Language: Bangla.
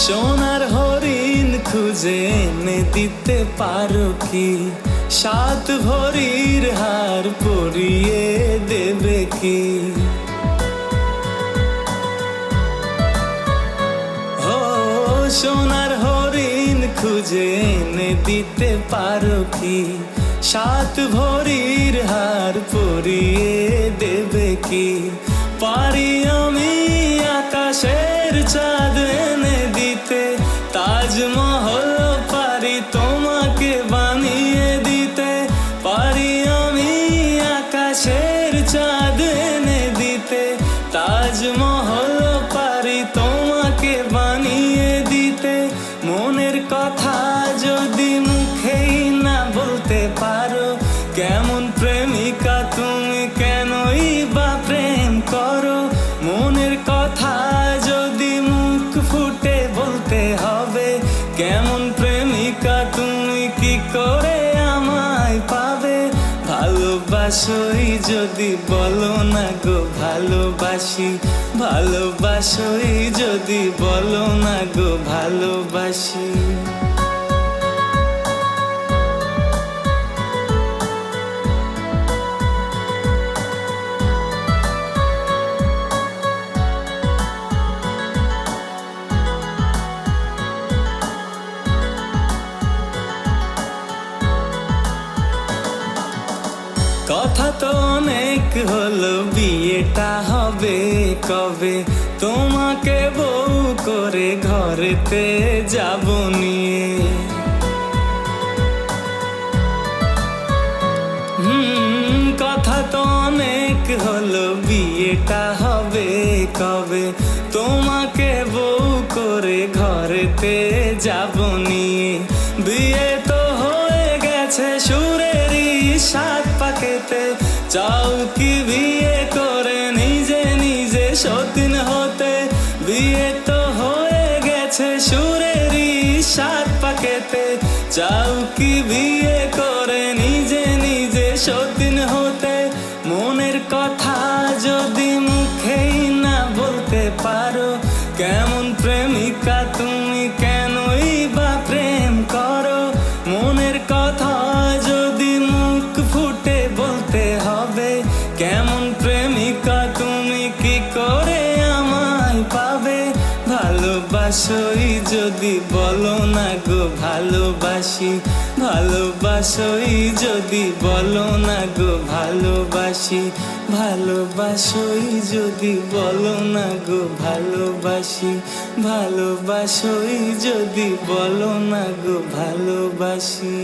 সোনার হরিণ খুঁজে এনে দিতে পারো কি? 7 ভরির হার পরিয়ে দেবে কি? ও সোনার হরিণ খুঁজে এনে দিতে পারো কি? 7 ভরির হার পরিয়ে দেবে কি? পারি আমি আকাশের চাঁদ এনে দিতে, তাজমহল পারি তোমাকে বানিয়ে দিতে। পারি আমি আকাশের চাঁদ এনে দিতে, তাজমহল পারি তোমাকে বানিয়ে দিতে। মনের কথা যদি মুখেই না বলতে পারো, কেমন প্রেমিকা তুমি, কেনই বা প্রেম করো? মনের কথা যদি মুখ ফুটে বলতে হবে, কেমন প্রেমিকা তুমি, কি করে আমায় পাবে? ভালোবাসোই যদি বলো না গো ভালোবাসি, ভালোবাসোই যদি বলো না গো ভালোবাসি। কথা তো অনেক হলো, বিয়েটা হবে কবে? তোমাকে বউ করে ঘরেতে যাব নিয়ে। কথা তো অনেক হলো, বিয়েটা হবে কবে? তোমাকে বউ করে ঘরেতে যাব নিয়ে। বিয়ে তো হয়ে গেছে সুরেরই 7 পাকেতে, চাও কি বিয়ে করে নিজে নিজে সতীন হতে? বিয়ে তো হয়ে গেছে সুরেরই 7 পাকেতে, চাও কি বিয়ে করে নিজে নিজে সতীন হতে? মনের কথা যদি মুখেই না বলতে পারো, কেমন প্রেমিকা তুমি, কেনই বা প্রেম করো? মনের কথা যদি মুখ ফুটে বলতে হবে, কেমন প্রেমিকা তুমি, কি করে আমায় পাবে? ভালোবাসোই যদি বলো না গো ভালোবাসি, ভালোবাসোই যদি বলো না গো ভালোবাসি। ভালোবাসোই যদি বলো না গো ভালোবাসি, ভালোবাসোই যদি বলো না গো ভালোবাসি।